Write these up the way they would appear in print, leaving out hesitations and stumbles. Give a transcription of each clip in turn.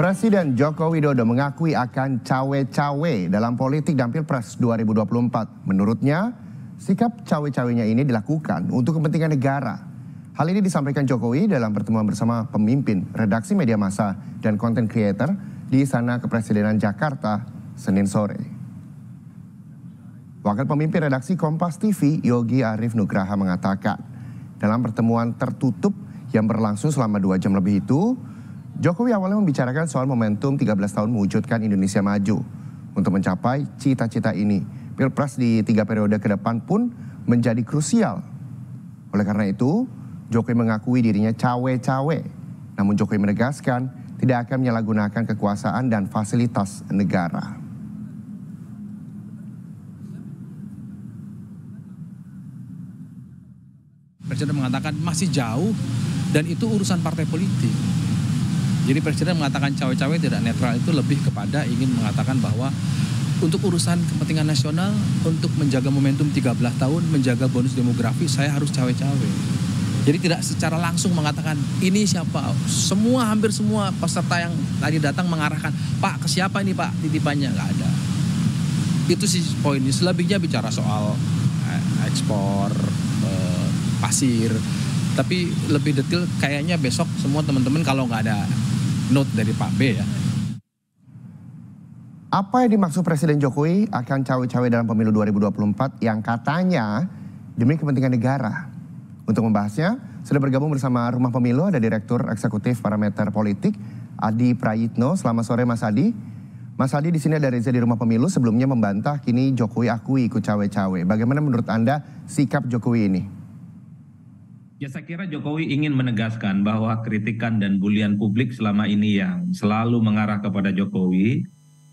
Presiden Joko Widodo mengakui akan cawe-cawe dalam politik dan Pilpres 2024. Menurutnya, sikap cawe-cawenya ini dilakukan untuk kepentingan negara. Hal ini disampaikan Jokowi dalam pertemuan bersama pemimpin redaksi media massa dan content creator di Istana Kepresidenan Jakarta, Senin sore. Wakil pemimpin redaksi Kompas TV, Yogi Arif Nugraha mengatakan, dalam pertemuan tertutup yang berlangsung selama 2 jam lebih itu, Jokowi awalnya membicarakan soal momentum 13 tahun mewujudkan Indonesia maju. Untuk mencapai cita-cita ini, Pilpres di 3 periode ke depan pun menjadi krusial. Oleh karena itu, Jokowi mengakui dirinya cawe-cawe. Namun Jokowi menegaskan tidak akan menyalahgunakan kekuasaan dan fasilitas negara. Presiden mengatakan masih jauh dan itu urusan partai politik. Jadi Presiden mengatakan cawe-cawe tidak netral itu lebih kepada ingin mengatakan bahwa untuk urusan kepentingan nasional, untuk menjaga momentum 13 tahun, menjaga bonus demografi, saya harus cawe-cawe. Jadi tidak secara langsung mengatakan ini siapa. Hampir semua peserta yang tadi datang mengarahkan, Pak ke siapa ini Pak titipannya, nggak ada. Itu sih poinnya. Selebihnya bicara soal ekspor pasir. Tapi lebih detail kayaknya besok semua teman-teman kalau nggak ada note dari Pak B ya. Apa yang dimaksud Presiden Jokowi akan cawe-cawe dalam pemilu 2024 yang katanya demi kepentingan negara? Untuk membahasnya, sudah bergabung bersama Rumah Pemilu ada Direktur Eksekutif Parameter Politik, Adi Prayitno. Selamat sore Mas Adi. Mas Adi, di sini ada Reza di Rumah Pemilu, sebelumnya membantah kini Jokowi akui ikut cawe-cawe. Bagaimana menurut Anda sikap Jokowi ini? Ya, saya kira Jokowi ingin menegaskan bahwa kritikan dan bulian publik selama ini yang selalu mengarah kepada Jokowi,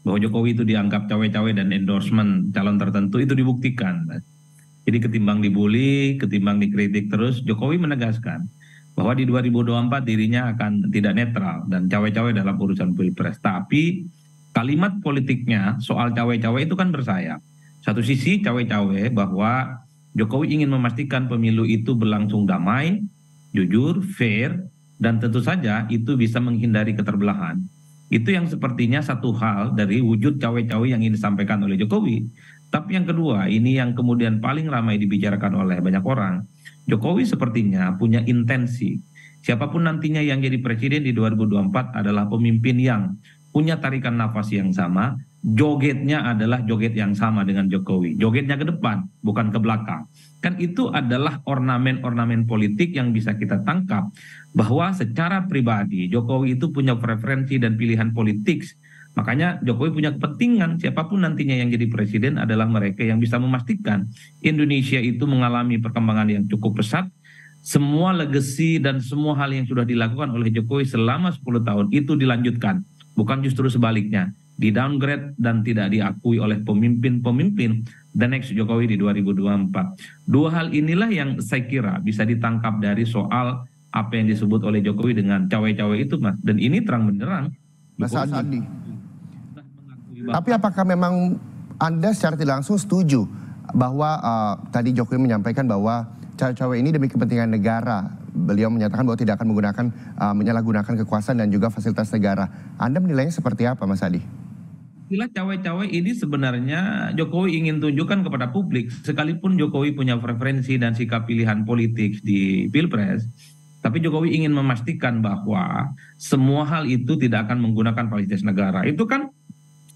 bahwa Jokowi itu dianggap cawe-cawe dan endorsement calon tertentu itu dibuktikan. Jadi ketimbang dibully, ketimbang dikritik terus, Jokowi menegaskan bahwa di 2024 dirinya akan tidak netral dan cawe-cawe dalam urusan Pilpres. Tapi kalimat politiknya soal cawe-cawe itu kan bersayap. Satu sisi cawe-cawe bahwa Jokowi ingin memastikan pemilu itu berlangsung damai, jujur, fair, dan tentu saja itu bisa menghindari keterbelahan. Itu yang sepertinya satu hal dari wujud cawe-cawe yang ingin disampaikan oleh Jokowi. Tapi yang kedua, ini yang kemudian paling ramai dibicarakan oleh banyak orang. Jokowi sepertinya punya intensi. Siapapun nantinya yang jadi presiden di 2024 adalah pemimpin yang punya tarikan nafas yang sama, jogetnya adalah joget yang sama dengan Jokowi. Jogetnya ke depan, bukan ke belakang. Kan itu adalah ornamen-ornamen politik yang bisa kita tangkap. Bahwa secara pribadi Jokowi itu punya preferensi dan pilihan politik. Makanya Jokowi punya kepentingan siapapun nantinya yang jadi presiden adalah mereka yang bisa memastikan Indonesia itu mengalami perkembangan yang cukup pesat. Semua legacy dan semua hal yang sudah dilakukan oleh Jokowi selama 10 tahun itu dilanjutkan. Bukan justru sebaliknya, di downgrade dan tidak diakui oleh pemimpin-pemimpin the next Jokowi di 2024. Dua hal inilah yang saya kira bisa ditangkap dari soal apa yang disebut oleh Jokowi dengan cawe-cawe itu, Mas. Dan ini terang benderang. Mas Adi. Tapi apakah memang Anda secara tidak langsung setuju bahwa tadi Jokowi menyampaikan bahwa cawe-cawe ini demi kepentingan negara? Beliau menyatakan bahwa tidak akan menggunakan menyalahgunakan kekuasaan dan juga fasilitas negara. Anda menilainya seperti apa, Mas Adi? Istilah cawe-cawe ini sebenarnya Jokowi ingin tunjukkan kepada publik, sekalipun Jokowi punya preferensi dan sikap pilihan politik di Pilpres, tapi Jokowi ingin memastikan bahwa semua hal itu tidak akan menggunakan fasilitas negara. Itu kan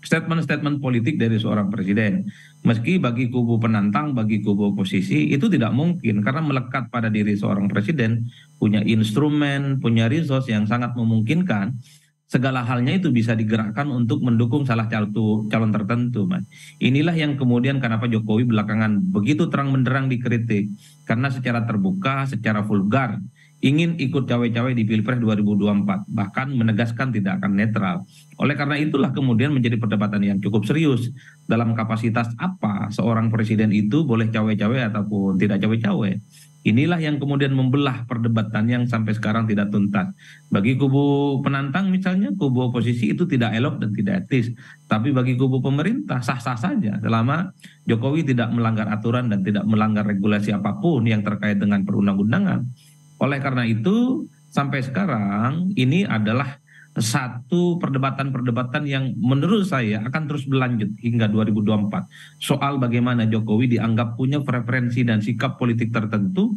statement-statement politik dari seorang presiden. Meski bagi kubu penantang, bagi kubu oposisi, itu tidak mungkin. Karena melekat pada diri seorang presiden, punya instrumen, punya resource yang sangat memungkinkan, segala halnya itu bisa digerakkan untuk mendukung salah satu calon tertentu, Mas. Inilah yang kemudian kenapa Jokowi belakangan begitu terang benderang dikritik. Karena secara terbuka, secara vulgar, ingin ikut cawe-cawe di Pilpres 2024, bahkan menegaskan tidak akan netral. Oleh karena itulah kemudian menjadi perdebatan yang cukup serius dalam kapasitas apa seorang presiden itu boleh cawe-cawe ataupun tidak cawe-cawe. Inilah yang kemudian membelah perdebatan yang sampai sekarang tidak tuntas. Bagi kubu penantang misalnya, kubu oposisi itu tidak elok dan tidak etis. Tapi bagi kubu pemerintah sah-sah saja selama Jokowi tidak melanggar aturan dan tidak melanggar regulasi apapun yang terkait dengan perundang-undangan. Oleh karena itu, sampai sekarang ini adalah satu perdebatan-perdebatan yang menurut saya akan terus berlanjut hingga 2024. Soal bagaimana Jokowi dianggap punya preferensi dan sikap politik tertentu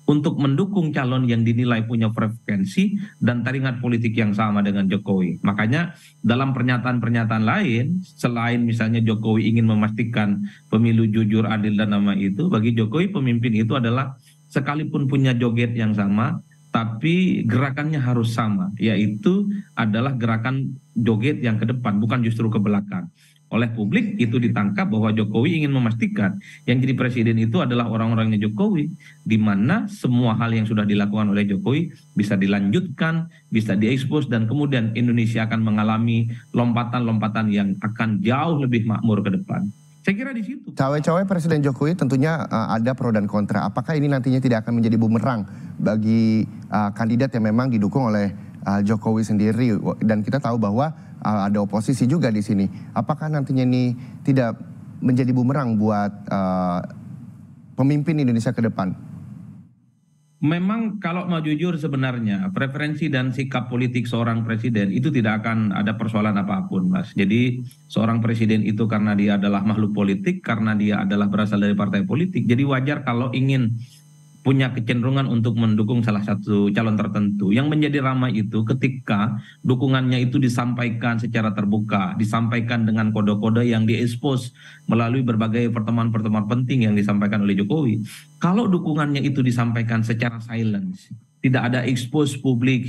untuk mendukung calon yang dinilai punya frekuensi dan taringan politik yang sama dengan Jokowi. Makanya dalam pernyataan-pernyataan lain, selain misalnya Jokowi ingin memastikan pemilu jujur, adil, dan damai itu, bagi Jokowi pemimpin itu adalah sekalipun punya joget yang sama, tapi gerakannya harus sama, yaitu adalah gerakan joget yang ke depan, bukan justru ke belakang. Oleh publik itu ditangkap bahwa Jokowi ingin memastikan yang jadi presiden itu adalah orang-orangnya Jokowi, di mana semua hal yang sudah dilakukan oleh Jokowi bisa dilanjutkan, bisa diekspos, dan kemudian Indonesia akan mengalami lompatan-lompatan yang akan jauh lebih makmur ke depan. Saya kira di situ. Cawe-cawe Presiden Jokowi tentunya ada pro dan kontra. Apakah ini nantinya tidak akan menjadi bumerang bagi kandidat yang memang didukung oleh Jokowi sendiri? Dan kita tahu bahwa ada oposisi juga di sini. Apakah nantinya ini tidak menjadi bumerang buat pemimpin Indonesia ke depan? Memang kalau mau jujur sebenarnya preferensi dan sikap politik seorang presiden itu tidak akan ada persoalan apapun, Mas. Jadi seorang presiden itu karena dia adalah makhluk politik, karena dia adalah berasal dari partai politik, jadi wajar kalau ingin punya kecenderungan untuk mendukung salah satu calon tertentu. Yang menjadi ramai itu ketika dukungannya itu disampaikan secara terbuka, disampaikan dengan kode-kode yang diekspos melalui berbagai pertemuan-pertemuan penting yang disampaikan oleh Jokowi. Kalau dukungannya itu disampaikan secara silence, tidak ada expose publik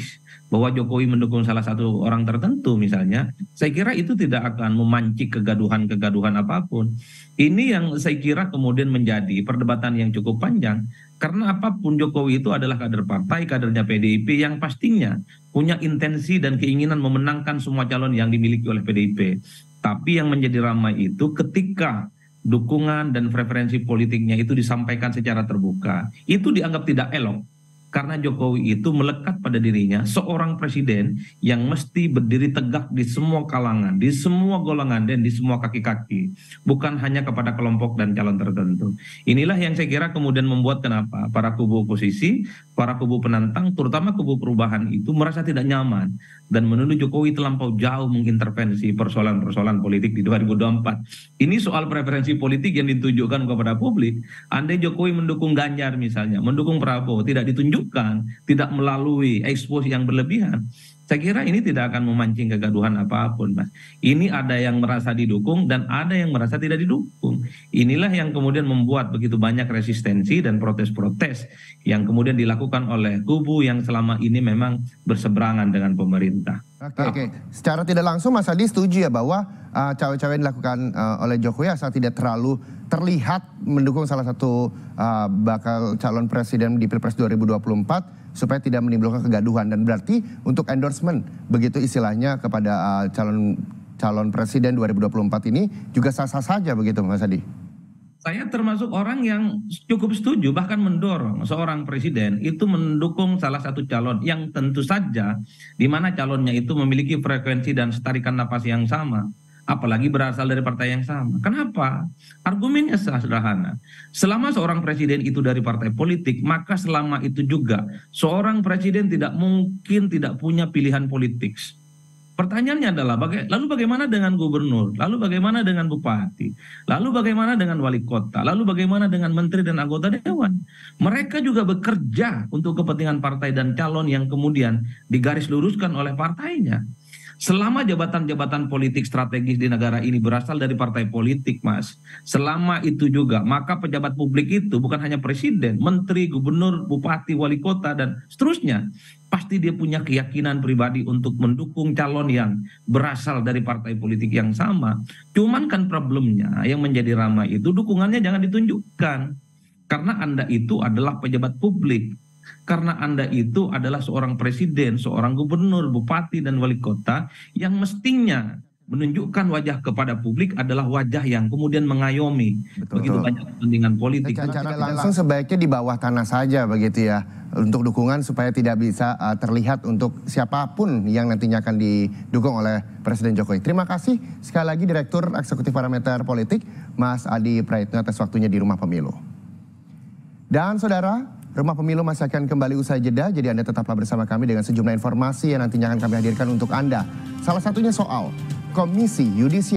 bahwa Jokowi mendukung salah satu orang tertentu misalnya, saya kira itu tidak akan memancing kegaduhan-kegaduhan apapun. Ini yang saya kira kemudian menjadi perdebatan yang cukup panjang, karena apapun Jokowi itu adalah kader partai, kadernya PDIP yang pastinya punya intensi dan keinginan memenangkan semua calon yang dimiliki oleh PDIP. Tapi yang menjadi ramai itu ketika dukungan dan preferensi politiknya itu disampaikan secara terbuka, itu dianggap tidak elok. Karena Jokowi itu melekat pada dirinya seorang presiden yang mesti berdiri tegak di semua kalangan, di semua golongan, dan di semua kaki-kaki. Bukan hanya kepada kelompok dan calon tertentu. Inilah yang saya kira kemudian membuat kenapa para kubu oposisi, para kubu penantang, terutama kubu perubahan itu merasa tidak nyaman. Dan menuduh Jokowi terlampau jauh mengintervensi persoalan-persoalan politik di 2024. Ini soal preferensi politik yang ditunjukkan kepada publik. Andai Jokowi mendukung Ganjar misalnya, mendukung Prabowo, tidak ditunjukkan, tidak melalui ekspos yang berlebihan, saya kira ini tidak akan memancing kegaduhan apapun, Mas. Ini ada yang merasa didukung dan ada yang merasa tidak didukung. Inilah yang kemudian membuat begitu banyak resistensi dan protes-protes yang kemudian dilakukan oleh kubu yang selama ini memang berseberangan dengan pemerintah. Oke. Secara tidak langsung Mas Adi setuju ya bahwa cawe-cawe yang dilakukan oleh Jokowi asal tidak terlalu terlihat mendukung salah satu bakal calon presiden di Pilpres 2024 supaya tidak menimbulkan kegaduhan, dan berarti untuk endorsement begitu istilahnya kepada calon presiden 2024 ini juga sah-sah saja begitu Mas Adi? Saya termasuk orang yang cukup setuju bahkan mendorong seorang presiden itu mendukung salah satu calon yang tentu saja di mana calonnya itu memiliki frekuensi dan tarikan napas yang sama, apalagi berasal dari partai yang sama. Kenapa? Argumennya sederhana. Selama seorang presiden itu dari partai politik, maka selama itu juga seorang presiden tidak mungkin tidak punya pilihan politik. Pertanyaannya adalah, lalu bagaimana dengan gubernur? Lalu bagaimana dengan bupati? Lalu bagaimana dengan wali kota? Lalu bagaimana dengan menteri dan anggota dewan? Mereka juga bekerja untuk kepentingan partai dan calon yang kemudian digaris luruskan oleh partainya. Selama jabatan-jabatan politik strategis di negara ini berasal dari partai politik, Mas, selama itu juga, maka pejabat publik itu bukan hanya presiden, menteri, gubernur, bupati, wali kota, dan seterusnya, pasti dia punya keyakinan pribadi untuk mendukung calon yang berasal dari partai politik yang sama. Cuman kan problemnya yang menjadi ramai itu dukungannya jangan ditunjukkan. Karena Anda itu adalah pejabat publik. Karena Anda itu adalah seorang presiden, seorang gubernur, bupati, dan wali kota yang mestinya menunjukkan wajah kepada publik adalah wajah yang kemudian mengayomi begitu banyak kepentingan politik. Secara langsung sebaiknya di bawah tanah saja begitu ya, untuk dukungan supaya tidak bisa terlihat untuk siapapun yang nantinya akan didukung oleh Presiden Jokowi. Terima kasih sekali lagi Direktur Eksekutif Parameter Politik, Mas Adi Praetno atas waktunya di Rumah Pemilu. Dan saudara, Rumah Pemilu masih akan kembali usai jeda, jadi Anda tetaplah bersama kami dengan sejumlah informasi yang nantinya akan kami hadirkan untuk Anda. Salah satunya soal Komisi Yudisial